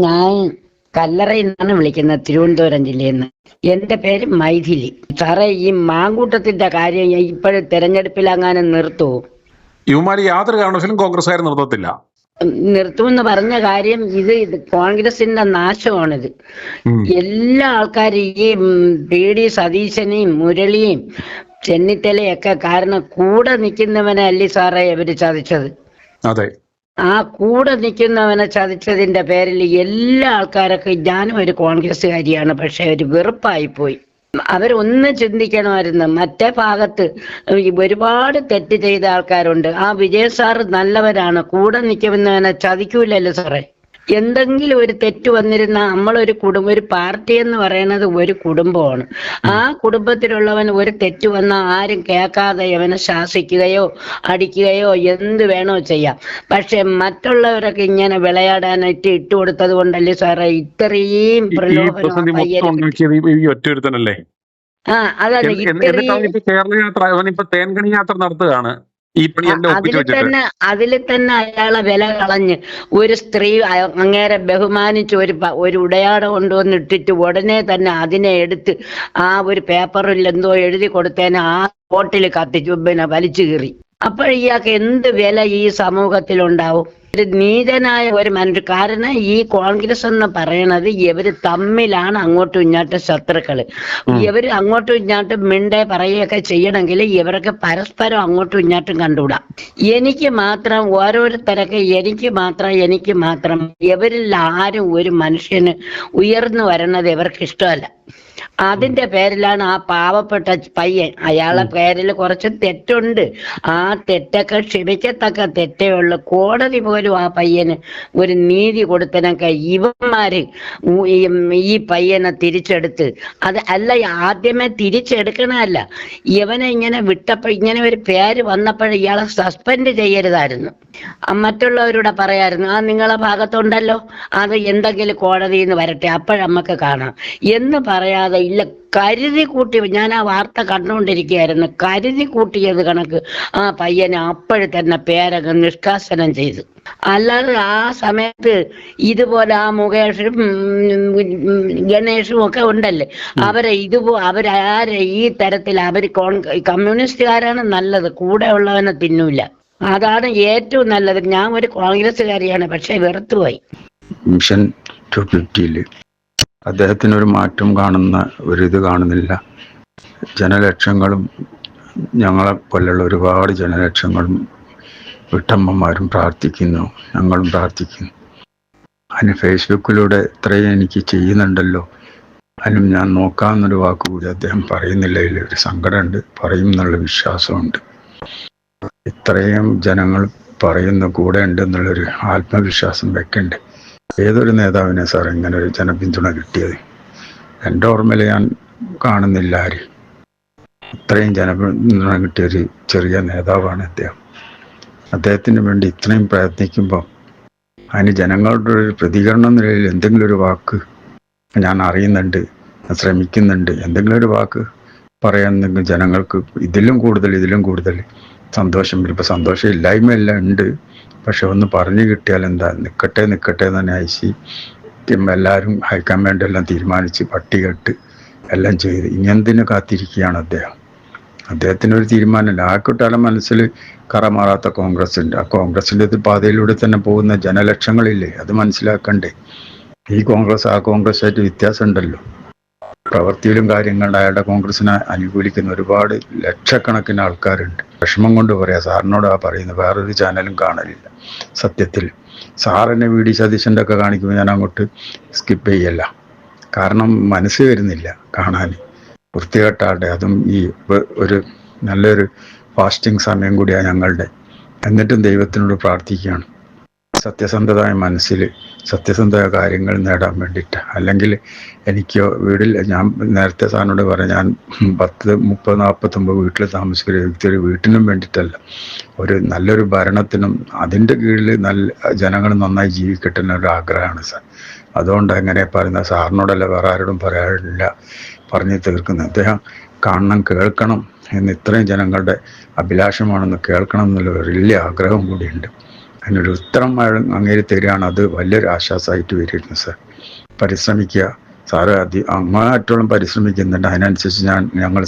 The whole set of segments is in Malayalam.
ഞാൻ കല്ലറയിൽ നിന്നാണ് വിളിക്കുന്നത്, തിരുവനന്തപുരം ജില്ലയിൽ നിന്ന്. എന്റെ പേര് മൈഥിലി. സാറേ, ഈ മാങ്കൂട്ടത്തിന്റെ കാര്യം ഇപ്പോഴും തെരഞ്ഞെടുപ്പിൽ നിർത്തുവോ? ഇവന്മാര് യാതൊരു കാരണവശാലും കോൺഗ്രസ്സുകാർ നിർത്തത്തില്ല. നിർത്തുമെന്ന് പറഞ്ഞ കാര്യം ഇത് കോൺഗ്രസിന്റെ നാശമാണിത്. എല്ലാ ആൾക്കാരും ഈ പി.ഡി. സതീശനെയും മുരളിയും ചെന്നിത്തലയൊക്കെ കാരണം കൂടെ നിൽക്കുന്നവനെ അല്ലേ സാറേ ഇവര് ചതിച്ചത്? അതെ, ആ കൂടെ നിൽക്കുന്നവനെ ചതിച്ചതിന്റെ പേരിൽ എല്ലാ ആൾക്കാരൊക്കെ, ഞാനും ഒരു കോൺഗ്രസ്സുകാരിയാണ്, പക്ഷെ ഒരു വെറുപ്പായിപ്പോയി. അവരൊന്ന് ചിന്തിക്കണമായിരുന്നു. മറ്റേ ഭാഗത്ത് ഒരുപാട് തെറ്റ് ചെയ്ത ആൾക്കാരുണ്ട്. ആ വിജയ് സാറ് നല്ലവരാണ്, കൂടെ നിൽക്കുന്നവനെ ചതിക്കൂലല്ലോ സാറേ. എന്തെങ്കിലും ഒരു തെറ്റ് വന്നിരുന്ന നമ്മളൊരു ഒരു പാർട്ടി എന്ന് പറയുന്നത് ഒരു കുടുംബമാണ്. ആ കുടുംബത്തിലുള്ളവൻ ഒരു തെറ്റ് വന്നാൽ ആരും കേൾക്കാതെ അവനെ ശാസിക്കുകയോ അടിക്കുകയോ എന്ത് വേണോ ചെയ്യാം. പക്ഷെ മറ്റുള്ളവരൊക്കെ ഇങ്ങനെ വിളയാടാനായിട്ട് ഇട്ടുകൊടുത്തത് കൊണ്ടല്ലേ സാറേ ഇത്രയും പ്രലോഭനം. അതാണ് തേൻകണി യാത്ര നടത്തുകയാണ്. അതിൽ തന്നെ അയാളെ വില കളഞ്ഞ് ഒരു സ്ത്രീ അങ്ങേരെ ബഹുമാനിച്ച് ഒരു ഉടയാട കൊണ്ടുവന്നിട്ടിട്ട് ഉടനെ തന്നെ അതിനെ എടുത്ത് ആ ഒരു പേപ്പറിൽ എന്തോ എഴുതി കൊടുത്തേനെ ആ ബോട്ടിൽ കത്തിച്ചു വലിച്ചു കീറി. അപ്പോൾ ഇയാൾക്ക് എന്ത് വില ഈ സമൂഹത്തിലുണ്ടാവും? ഒരു നീചനായ ഒരു മനുഷ്യൻ. കാരണം ഈ കോൺഗ്രസ് എന്ന് പറയണത് ഇവര് തമ്മിലാണ് അങ്ങോട്ടും ഇങ്ങോട്ടും ശത്രുക്കള്. ഇവര് അങ്ങോട്ടും ഇങ്ങോട്ടും മിണ്ടേ പറയുകയൊക്കെ ചെയ്യണമെങ്കിൽ ഇവരൊക്കെ പരസ്പരം അങ്ങോട്ടും ഇങ്ങോട്ടും കണ്ടുകൂടാ. എനിക്ക് മാത്രം ഓരോരുത്തരൊക്കെ എനിക്ക് മാത്രം ഇവരിൽ ആരും ഒരു മനുഷ്യന് ഉയർന്നു വരണത് ഇവർക്ക് ഇഷ്ടമല്ല. അതിന്റെ പേരിലാണ് ആ പാവപ്പെട്ട പയ്യൻ, അയാളെ പേരിൽ കുറച്ച് തെറ്റുണ്ട്, ആ തെറ്റൊക്കെ ക്ഷമിക്കത്തക്ക തെറ്റേ ഉള്ളു. കോടതി പോലും ആ പയ്യന് ഒരു നീതി കൊടുത്തനൊക്കെ ഇവന്മാര് ഈ പയ്യനെ തിരിച്ചെടുത്ത്, അത് അല്ല ആദ്യമേ തിരിച്ചെടുക്കണമല്ല, ഇവനെ ഇങ്ങനെ വിട്ടപ്പോ ഇങ്ങനെ ഒരു പേര് വന്നപ്പോൾ ഇയാളെ സസ്പെൻഡ് ചെയ്യരുതായിരുന്നു. മറ്റുള്ളവരോട് പറയായിരുന്നു, ആ നിങ്ങളെ ഭാഗത്തുണ്ടല്ലോ, അത് എന്തെങ്കിലും കോടതിയിൽ നിന്ന് വരട്ടെ, അപ്പോഴമ്മക്ക് കാണാം എന്ന് പറയാതെ ഇല്ല, കരുതി കൂട്ടി. ഞാൻ ആ വാർത്ത കണ്ടുകൊണ്ടിരിക്കുകയായിരുന്നു. കരുതി കൂട്ടിയത് കണക്ക് ആ പയ്യനെ അപ്പോഴും തന്നെ പേരങ്ങ് നിഷ്കാസനം ചെയ്തു. അല്ലാതെ ആ സമയത്ത് ഇതുപോലെ ആ മുകേഷും ഗണേഷും ഒക്കെ ഉണ്ടല്ലേ, അവരാരെ ഈ തരത്തിൽ കമ്മ്യൂണിസ്റ്റുകാരാണ് നല്ലത്, കൂടെ ഉള്ളവനെ തിന്നൂല. അതാണ് ഏറ്റവും നല്ലത്. ഞാൻ ഒരു കോൺഗ്രസ്സുകാരിയാണ്, പക്ഷെ വെറുത്തുപോയി. മിഷൻ 250 അദ്ദേഹത്തിനൊരു മാറ്റം കാണുന്ന ഒരിത് കാണുന്നില്ല. ജനലക്ഷങ്ങളും ഞങ്ങളെ പോലുള്ള ഒരുപാട് ജനലക്ഷങ്ങളും വീട്ടമ്മമാരും പ്രാർത്ഥിക്കുന്നു, ഞങ്ങളും പ്രാർത്ഥിക്കുന്നു. അതിന് ഫേസ്ബുക്കിലൂടെ ഇത്രയും എനിക്ക് ചെയ്യുന്നുണ്ടല്ലോ, അതിനും ഞാൻ നോക്കാമെന്നൊരു വാക്കുകൂടി അദ്ദേഹം പറയുന്നില്ല. ഇതിലൊരു സങ്കടമുണ്ട്, പറയും എന്നുള്ള വിശ്വാസമുണ്ട്. ഇത്രയും ജനങ്ങൾ പറയുന്ന കൂടെ ഉണ്ട് എന്നുള്ളൊരു ആത്മവിശ്വാസം വെക്കണ്ടേ. ഏതൊരു നേതാവിനെ സാർ ഇങ്ങനെ ഒരു ജനപിന്തുണ കിട്ടിയത്? എൻ്റെ ഓർമ്മയിൽ ഞാൻ കാണുന്നില്ല ആര്. ഇത്രയും ജനപിന്തുണ കിട്ടിയൊരു ചെറിയ നേതാവാണ് അദ്ദേഹം. അദ്ദേഹത്തിന് വേണ്ടി ഇത്രയും പ്രയത്നിക്കുമ്പോൾ അതിന് ജനങ്ങളുടെ ഒരു പ്രതികരണം നിലയിൽ എന്തെങ്കിലും ഒരു വാക്ക് ഞാൻ അറിയുന്നുണ്ട്, ശ്രമിക്കുന്നുണ്ട്, എന്തെങ്കിലും ഒരു വാക്ക് പറയാൻ ജനങ്ങൾക്ക് ഇതിലും കൂടുതൽ സന്തോഷം വരും. ഇപ്പം സന്തോഷം ഇല്ലായ്മയെല്ലാം ഉണ്ട്, പക്ഷെ ഒന്ന് പറഞ്ഞു കിട്ടിയാൽ എന്താ, നിൽക്കട്ടെ എന്ന് തന്നെ അയച്ച് എല്ലാവരും ഹൈക്കമാൻഡ് എല്ലാം തീരുമാനിച്ച് പട്ടികട്ട് എല്ലാം ചെയ്ത് ഇങ്ങനെന്തിനു കാത്തിരിക്കുകയാണ് അദ്ദേഹം? അദ്ദേഹത്തിനൊരു തീരുമാനമില്ല. ആൾക്കാരുടെ മനസ്സിൽ കറമാറാത്ത കോൺഗ്രസ് ഉണ്ട്. ആ കോൺഗ്രസിൻ്റെ പാതയിലൂടെ തന്നെ പോകുന്ന ജനലക്ഷങ്ങളില്ലേ, അത് മനസ്സിലാക്കണ്ടേ? ഈ കോൺഗ്രസ് ആ കോൺഗ്രസ്സായിട്ട് വ്യത്യാസം ഉണ്ടല്ലോ. പ്രവൃത്തിയിലും കാര്യങ്ങളുടെ അയാളുടെ കോൺഗ്രസിനെ അനുകൂലിക്കുന്ന ഒരുപാട് ലക്ഷക്കണക്കിന് ആൾക്കാരുണ്ട്. വിഷമം കൊണ്ട് പറയാം, സാറിനോട് ആ പറയുന്നത്. വേറൊരു ചാനലും കാണലില്ല സത്യത്തിൽ. സാറിനെ വി.ഡി. സതീശൻ്റെ ഒക്കെ കാണിക്കുമ്പോൾ ഞാൻ അങ്ങോട്ട് സ്കിപ്പ് ചെയ്യല്ല. കാരണം മനസ്സ് വരുന്നില്ല കാണാൻ. വൃത്തികെട്ടാളുടെ, അതും ഈ ഒരു നല്ലൊരു ഫാസ്റ്റിംഗ് സമയം കൂടിയാണ് ഞങ്ങളുടെ. എന്നിട്ടും ദൈവത്തിനോട് പ്രാർത്ഥിക്കുകയാണ് സത്യസന്ധമായ മനസ്സിൽ സത്യസന്ധമായ കാര്യങ്ങൾ നേടാൻ വേണ്ടിയിട്ട്. അല്ലെങ്കിൽ എനിക്ക് വീട്ടിൽ, ഞാൻ നേരത്തെ സാറിനോട് പറയാം, ഞാൻ 10, 30, 49 വീട്ടിൽ താമസിക്കുന്ന വ്യക്തി. ഒരു വീട്ടിനും വേണ്ടിയിട്ടല്ല, ഒരു നല്ലൊരു ഭരണത്തിനും അതിൻ്റെ കീഴിൽ നല്ല ജനങ്ങൾ നന്നായി ജീവിക്കട്ടെ എന്നൊരു ആഗ്രഹമാണ് സാർ. അതുകൊണ്ട് എങ്ങനെ പറയുന്ന സാറിനോടല്ല വേറെ ആരോടും പറയാനില്ല, പറഞ്ഞു തീർക്കുന്നത്. അദ്ദേഹം കാണണം, കേൾക്കണം എന്ന് ഇത്രയും ജനങ്ങളുടെ അഭിലാഷമാണെന്ന് കേൾക്കണം എന്നുള്ള വലിയ ആഗ്രഹം കൂടിയുണ്ട്. അതിനൊരു ഉത്തരം അങ്ങേര് തരികയാണ്. അത് വലിയൊരു ആശ്വാസമായിട്ട് വരികയായിരുന്നു സാർ. പരിശ്രമിക്കുക സാറ് അങ്ങേയറ്റോളം പരിശ്രമിക്കുന്നുണ്ട്. അതിനനുസരിച്ച് ഞങ്ങൾ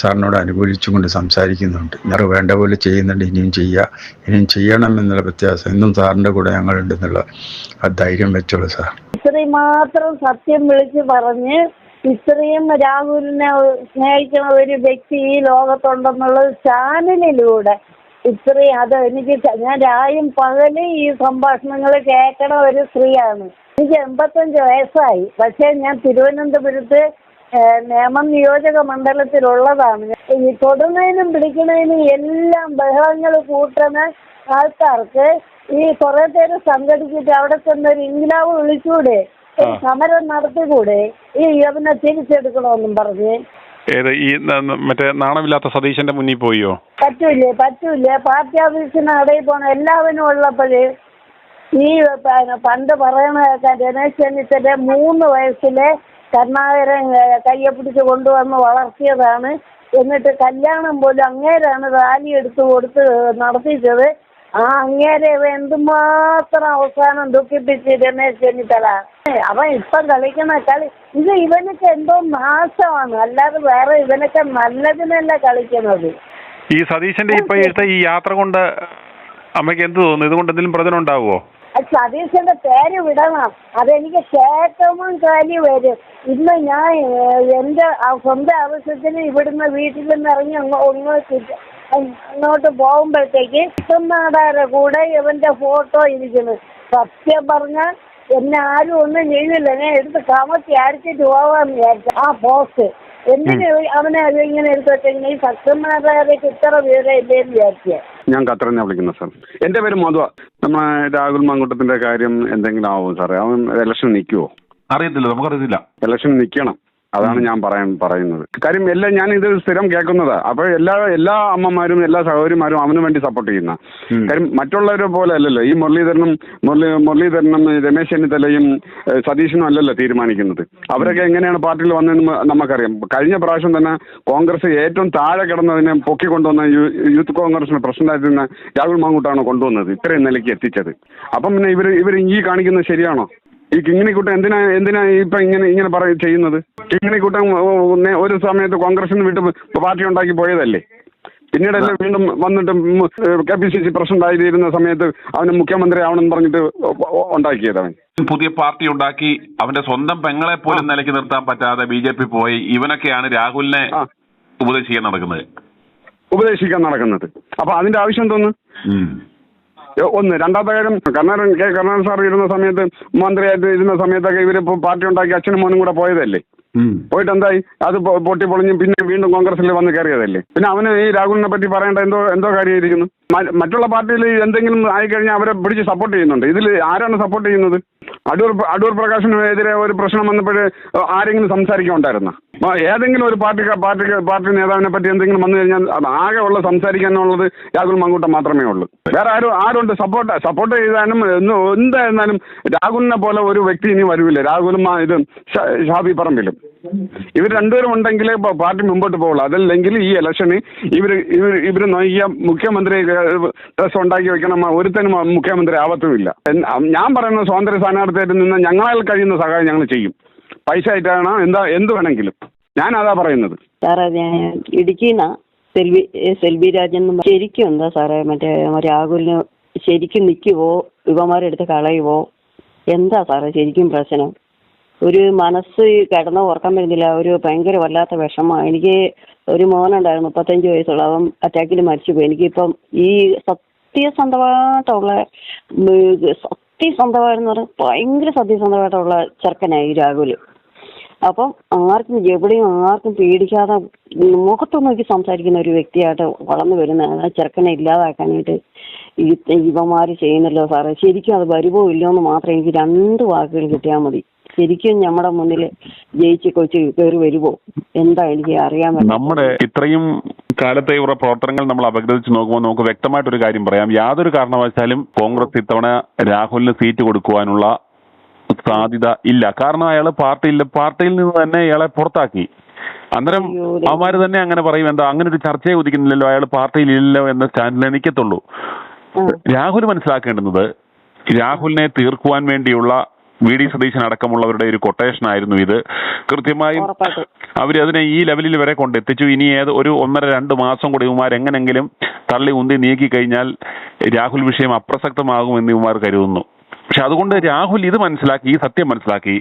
സാറിനോട് അനുകൂലിച്ചുകൊണ്ട് സംസാരിക്കുന്നുണ്ട്. ഞാൻ വേണ്ട പോലെ ചെയ്യുന്നുണ്ട്. ഇനിയും ചെയ്യണം എന്നുള്ള വ്യത്യാസം എന്നും സാറിൻ്റെ കൂടെ ഞങ്ങളുണ്ടെന്നുള്ള ആ ധൈര്യം വെച്ചോളൂ സാർ. ഇത്രയും മാത്രം സത്യം വിളിച്ച് പറഞ്ഞ് ഇത്രയും രാഹുലിനെ സ്നേഹിക്കുന്ന ഒരു വ്യക്തി ഈ ലോകത്തുണ്ടെന്നുള്ളത് ചാനലിലൂടെ ഇത്രയും അത് എനിക്ക് ഞാൻ രായും പകലും ഈ സംഭാഷണങ്ങൾ കേൾക്കണ ഒരു സ്ത്രീയാണ്. എനിക്ക് 85 വയസ്സായി. പക്ഷേ ഞാൻ തിരുവനന്തപുരത്ത് നേമം നിയോജക മണ്ഡലത്തിലുള്ളതാണ്. ഈ തൊടുന്നതിനും പിടിക്കുന്നതിനും എല്ലാം ബഹളങ്ങൾ കൂട്ടുന്ന ആൾക്കാർക്ക് ഈ കുറെ പേര് സംഘടിച്ചിട്ട് അവിടെ ചെന്നൊരു ഇൻക്ലാബ് വിളിച്ചൂടെ, സമരം നടത്തിക്കൂടെ ഈ യവനെ തിരിച്ചെടുക്കണമെന്നും പറഞ്ഞ്? ഈ മറ്റേ നാണമില്ലാത്ത സതീശന്റെ മുന്നിൽ പോയോ? പറ്റൂലേ. പാർട്ടി ഓഫീസിന് അടയിൽ പോകണം എല്ലാവരും ഉള്ളപ്പോഴേ. ഈ പണ്ട് പറയണ കേൾക്കാൻ രമേശ് ചെന്നിത്തല 3 വയസ്സിലെ കരുണാകരൻ കയ്യെ പിടിച്ച് കൊണ്ടുവന്ന് വളർത്തിയതാണ്. എന്നിട്ട് കല്യാണം പോലും അങ്ങേരാണ് റാലി എടുത്ത് കൊടുത്ത് നടത്തിച്ചത്. ആ അങ്ങേരെ എന്തുമാത്രം അവസാനം ദുഃഖിപ്പിച്ച് രമേശ് ചെന്നിത്തല. അവൻ ഇപ്പം കളിക്കുന്ന കളി ഇത് ഇവനൊക്കെ എന്തോ നാശമാണ്, അല്ലാതെ വേറെ ഇവനൊക്കെ നല്ലതിനല്ല കളിക്കുന്നത്. ഈ സതീശന്റെ ഇപ്പോഴത്തെ ഈ യാത്ര കൊണ്ട് അമ്മയ്ക്ക് എന്ത് തോന്നുന്നു? ഇതുകൊണ്ട് എന്തെങ്കിലും പ്രയോജനം ഉണ്ടാവുമോ? സതീശന്റെ പേര് വിടണം. അതെനിക്ക് കേൾക്കുമ്പോൾ കാലി വരും. ഇന്ന് ഞാൻ എൻ്റെ സ്വന്തം ആവശ്യത്തിന് ഇവിടുന്ന് വീട്ടിൽ നിന്ന് ഇറങ്ങി അങ്ങോട്ട് പോകുമ്പോഴത്തേക്ക് നാടാരെ കൂടെ ഇവന്റെ ഫോട്ടോ ഇരിക്കുന്നു. സത്യം പറഞ്ഞാൽ എന്നെ ആരും ഒന്നും ചെയ്തില്ല. ഞാൻ എടുത്ത് കമത്തി അരച്ചിട്ട് പോവാന്ന് വിചാരിച്ചു ആ പോസ്റ്റ്. എന്തിന് അവനെ ഇങ്ങനെ എടുത്ത് വെച്ചെങ്കിൽ ഈ സത്യനാരായണക്ക് ഇത്ര വിവരം ഇല്ലേന്ന് വിചാരിച്ചേ. ഞാൻ ഖത്തറിൽ വിളിക്കുന്നത് സാർ. എൻ്റെ പേര് മധു. നമ്മളെ രാഹുൽ മാങ്കൂട്ടത്തിന്റെ കാര്യം എന്തെങ്കിലും ആവും സാറേ? അവൻ ഇലക്ഷൻ നിൽക്കുവോ? അറിയത്തില്ല, നമുക്കറിയത്തില്ല. ഇലക്ഷൻ നിൽക്കണം, അതാണ് ഞാൻ പറയുന്നത്. കാര്യം എല്ലാം ഞാൻ ഇത് സ്ഥിരം കേൾക്കുന്നതാ. അപ്പോൾ എല്ലാ അമ്മമാരും എല്ലാ സഹോദരിമാരും അവന് വേണ്ടി സപ്പോർട്ട് ചെയ്യുന്ന. കാര്യം മറ്റുള്ളവരെ പോലെ അല്ലല്ലോ ഈ മുരളീധരനും രമേശ് ചെന്നിത്തലയും സതീശനും അല്ലല്ലോ തീരുമാനിക്കുന്നത്. അവരൊക്കെ എങ്ങനെയാണ് പാർട്ടിയിൽ വന്നതെന്ന് നമുക്കറിയാം. കഴിഞ്ഞ പ്രാവശ്യം തന്നെ കോൺഗ്രസ് ഏറ്റവും താഴെ കിടന്നതിനെ പൊക്കിക്കൊണ്ടുവന്ന യൂത്ത് കോൺഗ്രസിന്റെ പ്രസിഡന്റായിരുന്ന രാഹുൽ മാങ്കൂട്ടാണ് കൊണ്ടുവന്നത്, ഇത്രയും നിലയ്ക്ക് എത്തിച്ചത്. അപ്പം പിന്നെ ഇവർ ഈ കാണിക്കുന്നത് ശരിയാണോ? ഈ കിങ്ങിണിക്കുട്ടൻ എന്തിനാ ഇപ്പൊ ഇങ്ങനെ ചെയ്യുന്നത്? കിങ്ങിണിക്കുട്ടൻ ഒരു സമയത്ത് കോൺഗ്രസിന് വിട്ട് പാർട്ടി ഉണ്ടാക്കി പോയതല്ലേ. പിന്നീടല്ലേ വീണ്ടും വന്നിട്ട് KPCC പ്രസിഡന്റ് ആയിരുന്ന സമയത്ത് അവന് മുഖ്യമന്ത്രി ആവണമെന്ന് പറഞ്ഞിട്ട് ഉണ്ടാക്കിയത്. അവൻ പുതിയ പാർട്ടി ഉണ്ടാക്കി അവന്റെ സ്വന്തം പെങ്ങളെ പോലും നിലയ്ക്ക് നിർത്താൻ പറ്റാതെ BJP പോയി. ഇവനൊക്കെയാണ് രാഹുലിനെ ഉപദേശിക്കാൻ നടക്കുന്നത്. അപ്പൊ അതിന്റെ ആവശ്യം തോന്നുന്നു. ഒന്ന്. രണ്ടാമത്തെ കാര്യം, കരുണാകരൻ സാർ ഇരുന്ന സമയത്ത് മന്ത്രിയായിട്ട് ഇരുന്ന സമയത്തൊക്കെ ഇവര് പാർട്ടി ഉണ്ടാക്കി അച്ഛനും മോനും കൂടെ പോയതല്ലേ. പോയിട്ട് എന്തായി? അത് പൊട്ടിപ്പൊളിഞ്ഞ് പിന്നെ വീണ്ടും കോൺഗ്രസിൽ വന്ന് കയറിയതല്ലേ. പിന്നെ അവന് ഈ രാഹുലിനെ പറ്റി പറയേണ്ട എന്തോ കാര്യമായിരിക്കുന്നു? മറ്റുള്ള പാർട്ടിയിൽ എന്തെങ്കിലും ആയിക്കഴിഞ്ഞാൽ അവരെ പിടിച്ച് സപ്പോർട്ട് ചെയ്യുന്നുണ്ട്. ഇതിൽ ആരാണ് സപ്പോർട്ട് ചെയ്യുന്നത്? അടൂർ പ്രകാശിനെതിരെ ഒരു പ്രശ്നം വന്നപ്പോൾ ആരെങ്കിലും സംസാരിക്കാനുണ്ടായിരുന്ന? ഏതെങ്കിലും ഒരു പാർട്ടി നേതാവിനെ പറ്റി എന്തെങ്കിലും വന്നു കഴിഞ്ഞാൽ അത് ആകെ ഉള്ള സംസാരിക്കാനുള്ളത് രാഹുൽ മാങ്കൂട്ടം മാത്രമേ ഉള്ളൂ. വേറെ ആരുണ്ട് സപ്പോർട്ട് ചെയ്താലും എന്തായിരുന്നാലും രാഹുലിനെ പോലെ ഒരു വ്യക്തി ഇനി വരില്ല. രാഹുലും ഷാഫി പറമ്പിലും ഇവർ രണ്ടുപേരും ഉണ്ടെങ്കിലേ പാർട്ടി മുമ്പോട്ട് പോകുള്ളൂ. അതല്ലെങ്കിൽ ഈ ഇലക്ഷന് ഇവർ നോക്കിയ മുഖ്യമന്ത്രി ഡ്രസ് ഉണ്ടാക്കി വെക്കണം, ഒരുത്തനും മുഖ്യമന്ത്രി ആവത്തുമില്ല. ഞാൻ പറയുന്നത് സ്വാതന്ത്ര്യ സ്ഥാനാർത്ഥിയായിട്ട് നിന്ന് ഞങ്ങളാൽ കഴിയുന്ന സഹായം ഞങ്ങൾ ചെയ്യും. പൈസ ആയിട്ടാണ് എന്ത് വേണമെങ്കിലും. ഞാൻ അതാ പറയുന്നത്. സാറേ, ഞാൻ ഇടുക്കിന്നാ സെൽവി രാജൻ. ശരിക്കും എന്താ സാറേ മറ്റേ രാഹുലിന് ശരിക്കും നിൽക്കുവോ യുവമാരെടുത്ത് കളയുവോ? എന്താ സാറേ ശരിക്കും പ്രശ്നം? ഒരു മനസ്സ് കിടന്ന് ഓർക്കാൻ പറ്റുന്നില്ല. ഒരു ഭയങ്കര വല്ലാത്ത വിഷമമാണ്. എനിക്ക് ഒരു മോനുണ്ടായിരുന്നു 35 വയസ്സുള്ള, അവൻ അറ്റാക്കിൽ മരിച്ചുപോയി. എനിക്കിപ്പം ഈ സത്യസന്ധമായെന്ന് പറഞ്ഞാൽ ഭയങ്കര സത്യസന്ധമായിട്ടുള്ള ചെറുക്കനായി രാഹുൽ. അപ്പം ആർക്കും പേടിക്കാതെ മുഖത്ത് നോക്കി സംസാരിക്കുന്ന ഒരു വ്യക്തിയായിട്ട് വളർന്നു വരുന്നതാണ്. ആ ചെറുക്കനെ ഇല്ലാതാക്കാനായിട്ട് ഇവന്മാർ ചെയ്യുന്നല്ലോ സാറേ. ശരിക്കും അത് വരുമോ ഇല്ലയോ എന്ന് മാത്രം എനിക്ക് 2 വാക്കുകൾ കിട്ടിയാൽ മതി. ശരിക്കും നമ്മുടെ മുന്നിൽ ജയിച്ച് കൊച്ചു കയറി വരുമോ എന്താ എനിക്ക് അറിയാൻ പറ്റും. നമ്മുടെ ഇത്രയും കാലത്തെ ഇവരുടെ പ്രവർത്തനങ്ങൾ നമ്മൾ അപഗ്രഥിച്ച് നോക്കുമ്പോൾ നമുക്ക് വ്യക്തമായിട്ടൊരു കാര്യം പറയാം. യാതൊരു കാരണവശാലും കോൺഗ്രസ് ഇത്തവണ രാഹുലിന് സീറ്റ് കൊടുക്കുവാനുള്ള സാധ്യത ഇല്ല. കാരണം അയാൾ പാർട്ടിയിൽ നിന്ന് തന്നെ ഇയാളെ പുറത്താക്കി. അന്നേരം അവന്മാര് തന്നെ അങ്ങനെ പറയും, എന്താ അങ്ങനെ ഒരു ചർച്ചയെ ഉദിക്കുന്നില്ലല്ലോ, അയാൾ പാർട്ടിയിൽ ഇല്ലല്ലോ എന്ന സ്റ്റാൻഡിലേ നിൽക്കത്തുള്ളൂ. രാഹുൽ മനസ്സിലാക്കേണ്ടുന്നത് രാഹുലിനെ തീർക്കുവാൻ വേണ്ടിയുള്ള വി ഡി സതീശൻ അടക്കമുള്ളവരുടെ ഒരു കൊട്ടേഷൻ ആയിരുന്നു ഇത്. കൃത്യമായും അവരതിനെ ഈ ലെവലിൽ വരെ കൊണ്ടെത്തിച്ചു. ഇനി ഒരു 1.5-2 മാസം കൂടി ഇവന്മാർ എങ്ങനെങ്കിലും തള്ളി ഉന്തി നീക്കി കഴിഞ്ഞാൽ രാഹുൽ വിഷയം അപ്രസക്തമാകുമെന്ന് ഇവന്മാർ കരുതുന്നു. പക്ഷെ അതുകൊണ്ട് രാഹുൽ ഇത് മനസ്സിലാക്കി, ഈ സത്യം മനസ്സിലാക്കി.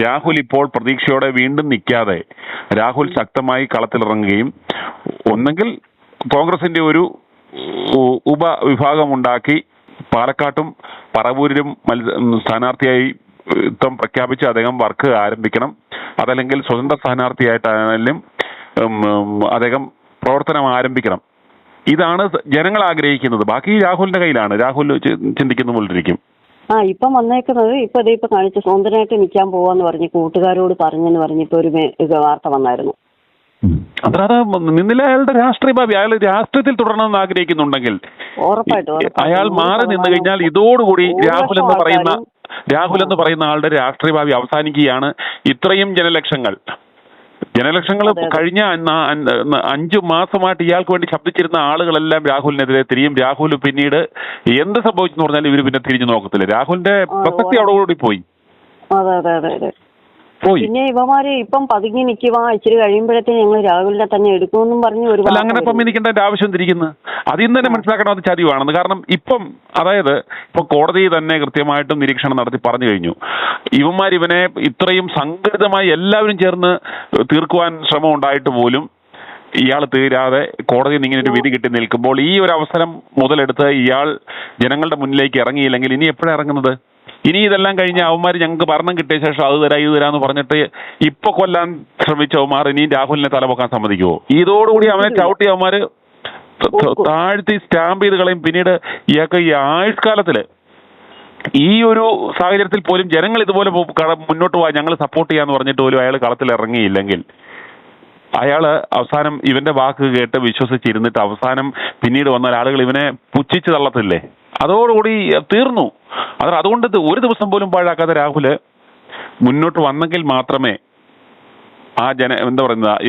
രാഹുൽ ഇപ്പോൾ പ്രതീക്ഷയോടെ വീണ്ടും നിൽക്കാതെ രാഹുൽ ശക്തമായി കളത്തിലിറങ്ങുകയും ഒന്നെങ്കിൽ കോൺഗ്രസിന്റെ ഒരു ഉപവിഭാഗം ഉണ്ടാക്കി പാലക്കാട്ടും പറവൂരിലും സ്ഥാനാർത്ഥിയായി പ്രഖ്യാപിച്ച് അദ്ദേഹം വർക്ക് ആരംഭിക്കണം. അതല്ലെങ്കിൽ സ്വതന്ത്ര സ്ഥാനാർത്ഥിയായിട്ടാണെങ്കിലും അദ്ദേഹം പ്രവർത്തനം ആരംഭിക്കണം. ഇതാണ് ജനങ്ങൾ ആഗ്രഹിക്കുന്നത്. ബാക്കി രാഹുലിന്റെ കയ്യിലാണ്. രാഹുൽ ചിന്തിക്കുന്ന പോലിരിക്കും. ഇപ്പം വന്നേക്കുന്നത് ഇപ്പൊ കാണിച്ച് സ്വന്തമായിട്ട് നിൽക്കാൻ പോവാന്ന് പറഞ്ഞ് കൂട്ടുകാരോട് പറഞ്ഞെന്ന് പറഞ്ഞിപ്പോ ഒരു വാർത്ത വന്നായിരുന്നു. അതായത് നിന്നില്ല അയാളുടെ രാഷ്ട്രീയ ഭാവി. അയാൾ രാഷ്ട്രീയത്തിൽ തുടരണമെന്ന് ആഗ്രഹിക്കുന്നുണ്ടെങ്കിൽ അയാൾ മാറി നിന്ന് കഴിഞ്ഞാൽ ഇതോടുകൂടി രാഹുൽ എന്ന് പറയുന്ന ആളുടെ രാഷ്ട്രീയ ഭാവി അവസാനിക്കുകയാണ്. ഇത്രയും ജനലക്ഷങ്ങൾ കഴിഞ്ഞ 5 മാസമായിട്ട് ഇയാൾക്ക് വേണ്ടി ശബ്ദിച്ചിരുന്ന ആളുകളെല്ലാം രാഹുലിനെതിരെ തിരിയും. രാഹുൽ പിന്നീട് എന്ത് സംഭവിച്ചെന്ന് പറഞ്ഞാൽ ഇവർ പിന്നെ തിരിഞ്ഞു നോക്കത്തില്ല. രാഹുലിന്റെ പ്രസക്തി അതോടുകൂടി പോയി. പിന്നെ ഇവമാര് ഇപ്പം പതുങ്ങി നിൽക്കുക, ഇച്ചിരി കഴിയുമ്പോഴത്തേക്ക് ഞങ്ങൾ രാഹുലിനെ തന്നെ എടുക്കുമെന്നും പറഞ്ഞു. അല്ല, അങ്ങനെ ഇപ്പം എനിക്കേണ്ട ആവശ്യം തിരിക്കുന്നു. അതിൽ നിന്ന് തന്നെ മനസ്സിലാക്കണം അത് ചതിവാണെന്ന്. കാരണം ഇപ്പൊ കോടതി തന്നെ കൃത്യമായിട്ടും നിരീക്ഷണം നടത്തി പറഞ്ഞു കഴിഞ്ഞു. ഇവനെ ഇത്രയും സംഘടിതമായി എല്ലാവരും ചേർന്ന് തീർക്കുവാൻ ശ്രമം ഉണ്ടായിട്ട് പോലും ഇയാൾ തീരാതെ കോടതിയിൽ നിന്ന് ഇങ്ങനെ ഒരു വിധി കിട്ടി നിൽക്കുമ്പോൾ ഈ ഒരു അവസരം മുതലെടുത്ത് ഇയാൾ ജനങ്ങളുടെ മുന്നിലേക്ക് ഇറങ്ങിയില്ലെങ്കിൽ ഇനി എപ്പോഴാണ് ഇറങ്ങുന്നത്? ഇനി ഇതെല്ലാം കഴിഞ്ഞ് അവന്മാർ ഞങ്ങൾക്ക് ഭരണം കിട്ടിയ ശേഷം അത് തരാന്ന് പറഞ്ഞിട്ട് ഇപ്പൊ കൊല്ലാൻ ശ്രമിച്ച അവന്മാർ ഇനി രാഹുലിനെ തലപൊക്കാൻ സമ്മതിക്കുമോ? ഇതോടുകൂടി അവനെ ചവിട്ടി അവന്മാര് താഴ്ത്തി സ്റ്റാമ്പ് ചെയ്ത് കളയും. പിന്നീട് ഇയാൾക്ക് ഈ ആയുഷ്കാലത്തില് ഈ ഒരു സാഹചര്യത്തിൽ പോലും ജനങ്ങൾ ഇതുപോലെ മുന്നോട്ട് പോകാൻ ഞങ്ങൾ സപ്പോർട്ട് ചെയ്യാന്ന് പറഞ്ഞിട്ട് പോലും അയാൾ കളത്തിൽ ഇറങ്ങിയില്ലെങ്കിൽ അയാള് അവസാനം ഇവന്റെ വാക്ക് കേട്ട് വിശ്വസിച്ചിരുന്നിട്ട് അവസാനം പിന്നീട് വന്ന ആളുകൾ ഇവനെ പുച്ഛിച്ച് തള്ളത്തില്ലേ? അതോടുകൂടി തീർന്നു. അതുകൊണ്ട് ഒരു ദിവസം പോലും പാഴാക്കാതെ രാഹുല് മുന്നോട്ട് വന്നെങ്കിൽ മാത്രമേ ആ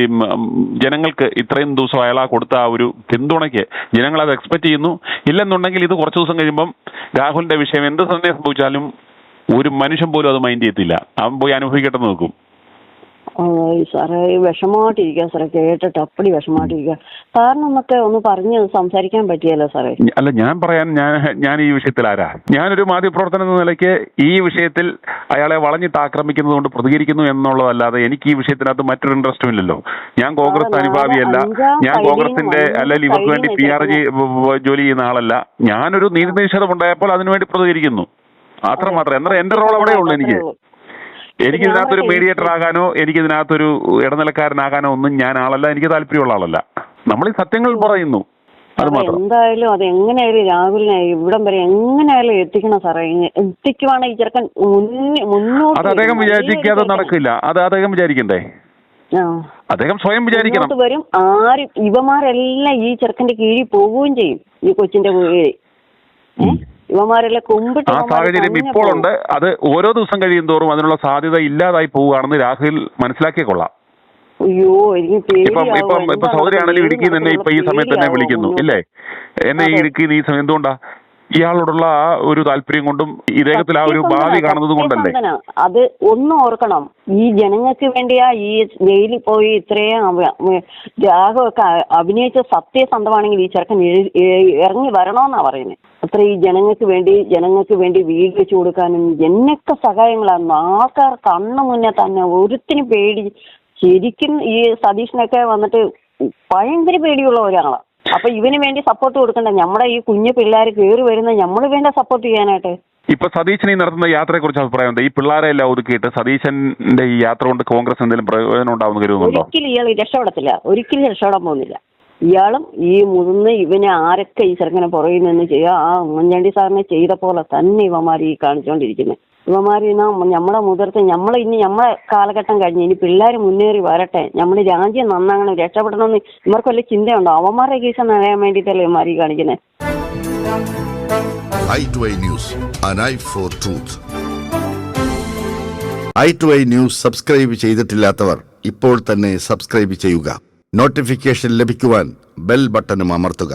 ഈ ജനങ്ങൾക്ക് ഇത്രയും ദിവസം അയാളാ കൊടുത്ത ആ ഒരു പിന്തുണയ്ക്ക് ജനങ്ങൾ അത് എക്സ്പെക്ട് ചെയ്യുന്നു. ഇല്ലെന്നുണ്ടെങ്കിൽ ഇത് കുറച്ച് ദിവസം കഴിയുമ്പം രാഹുലിന്റെ വിഷയം എന്ത് തന്നെ സംഭവിച്ചാലും ഒരു മനുഷ്യൻ പോലും അത് മൈൻഡ് ചെയ്യത്തില്ല. അവൻ പോയി അനുഭവിക്കട്ടെ നോക്കും. സാറേ വിഷമമായിട്ടിരിക്കുക സാറേ, കേട്ടിട്ട് അപ്പടി വിഷമമായിട്ടിരിക്കുക. സാറിന് ഒന്ന് പറഞ്ഞ് സംസാരിക്കാൻ പറ്റിയല്ലോ സാറേ? അല്ല, ഞാൻ ഈ വിഷയത്തിൽ ആരാ? ഞാനൊരു മാധ്യമപ്രവർത്തനം എന്ന നിലയ്ക്ക് ഈ വിഷയത്തിൽ അയാളെ വളഞ്ഞിട്ട് ആക്രമിക്കുന്നത് കൊണ്ട് പ്രതികരിക്കുന്നു എന്നുള്ളതല്ലാതെ എനിക്ക് ഈ വിഷയത്തിനകത്ത് മറ്റൊരു ഇൻട്രസ്റ്റും ഇല്ലല്ലോ. ഞാൻ കോൺഗ്രസ് അനുഭാവിയല്ല. ഞാൻ കോൺഗ്രസിന്റെ അല്ലെങ്കിൽ ഇവർക്ക് വേണ്ടി PR ജോലി ചെയ്യുന്ന ആളല്ല. ഞാനൊരു നീതി നിഷേധം ഉണ്ടായപ്പോൾ അതിനുവേണ്ടി പ്രതികരിക്കുന്നു, അത്രമാത്രം. എന്നാൽ എന്റെ റോൾ അവിടെ ഉള്ളൂ. എനിക്കിതിനകത്തൊരു മീഡിയേറ്റർ ആകാനോ എനിക്കിതിനകത്തൊരു ഇടനിലക്കാരനാകാനോ ഒന്നും ഞാൻ ആളല്ല. എനിക്ക് താല്പര്യമുള്ള ആളല്ല. നമ്മൾ ഈ സത്യങ്ങൾ പറയുന്നു, അത് മാത്രം. എന്തായാലും അത് എങ്ങനെയായാലും രാഹുലിനെ ഇവിടം വരെ എങ്ങനെയായാലും എത്തിക്കണം സാറേ. എത്തിക്കുവാണെങ്കിൽ ഈ ചെറുക്കൻ മുന്നോട്ട്. അത് അദ്ദേഹം വിചാരിക്കാതെ നടക്കില്ല. അത് അദ്ദേഹം വിചാരിക്കണ്ടേ? അദ്ദേഹം സ്വയം വിചാരിക്കണം. വരും ആരും ഇവന്മാരെല്ലാം ഈ ചെറുക്കന്റെ കീഴിൽ പോവുകയും ചെയ്യും. ഈ കൊച്ചിന്റെ കീഴിൽ ഇവന്മാരെല്ലാം കുമ്പിട്ട്. ആ സാഹചര്യം ഇപ്പോൾ ഉണ്ട്. അത് ഓരോ ദിവസം കഴിയും തോറും അതിനുള്ള സാധ്യത ഇല്ലാതായി പോവുകയാണെന്ന് രാഹുൽ മനസ്സിലാക്കിയ കൊള്ളാം. അയ്യോ, എനിക്ക് ഇപ്പൊ സൗദരിയാണെങ്കിലും ഇടുക്കി തന്നെ ഇപ്പൊ ഈ സമയത്ത് തന്നെ വിളിക്കുന്നു ഇല്ലേ? എന്നെ ഈ ഇടുക്കി ഈ സമയം എന്തുകൊണ്ടാ? ഇയാളോടുള്ള ആ ഒരു താല്പര്യം കൊണ്ടും ഇദ്ദേഹത്തിൽ ആ ഒരു ഭാവി കാണുന്നത് കൊണ്ടല്ലേ? അത് ഒന്നും ഓർക്കണം. ഈ ജനങ്ങൾക്ക് വേണ്ടിയാ ഈ ജയിലിൽ പോയി ഇത്രയും രാഘവൊക്കെ അഭിനയിച്ച സത്യസന്ധമാണെങ്കിൽ ഈ ചെറുക്കൻ ഇറങ്ങി വരണമെന്നാ പറയുന്നത്. അത്ര ഈ ജനങ്ങൾക്ക് വേണ്ടി വീട് വെച്ച് കൊടുക്കാനും എന്നൊക്കെ സഹായങ്ങളായിരുന്നു. ആൾക്കാർ കണ്ണു മുന്നേ തന്നെ ഒരുത്തിനും പേടി. ശരിക്കും ഈ സതീഷിനൊക്കെ വന്നിട്ട് ഭയങ്കര പേടിയുള്ള ഒരാളാണ്. അപ്പൊ ഇവന് വേണ്ടി സപ്പോർട്ട് കൊടുക്കണ്ട. നമ്മുടെ ഈ കുഞ്ഞു പിള്ളേർ കയറി വരുന്ന നമ്മൾ വേണ്ട സപ്പോർട്ട് ചെയ്യാനായിട്ട്. ഇപ്പൊ സതീശൻ ഈ നടത്തുന്ന യാത്രയെ കുറിച്ച് അഭിപ്രായം ഉണ്ട്? ഈ പിള്ളേരെ എല്ലാം ഒതുക്കിയിട്ട് സതീശന്റെ ഈ യാത്ര കൊണ്ട് കോൺഗ്രസ് എന്തെങ്കിലും പ്രയോജനം ഉണ്ടാവുന്ന കരുതുന്നുണ്ടോ? ഒരിക്കലും ഇയാൾ രക്ഷപ്പെടത്തില്ല. ഒരിക്കലും രക്ഷപ്പെടാൻ പോകുന്നില്ല. ഇയാളും ഈ മുതിർന്ന് ഇവനെ ആരൊക്കെ ഈ ചെറുക്കനെ പുറകിൽ നിന്ന് ചെയ്യുക, ആ ഉമ്മൻചാണ്ടി സാറിനെ ചെയ്ത പോലെ തന്നെ ഇവന്മാർ ഈ കാണിച്ചുകൊണ്ടിരിക്കുന്നത്. ഇവന്മാർ നമ്മളെ മുതിർത്ത് നമ്മളെ കാലഘട്ടം കഴിഞ്ഞ് ഇനി പിള്ളേർ മുന്നേറി വരട്ടെ, നമ്മുടെ രാജ്യം നന്നാകണം, രക്ഷപ്പെടണമെന്ന് ഇവർക്ക് വല്ല ചിന്തയുണ്ടോ? അവന്മാരുടെ കേസ് നനയാൻ വേണ്ടിയിട്ടല്ലേ ഇവന്മാർ ഈ കാണിക്കുന്നത്. i2i News, an eye for truth. i2i News subscribe ചെയ്തിട്ടില്ലാത്തവർ ഇപ്പോൾ തന്നെ സബ്സ്ക്രൈബ് ചെയ്യുക. നോട്ടിഫിക്കേഷൻ ലഭിക്കുവാൻ ബെൽ ബട്ടണും അമർത്തുക.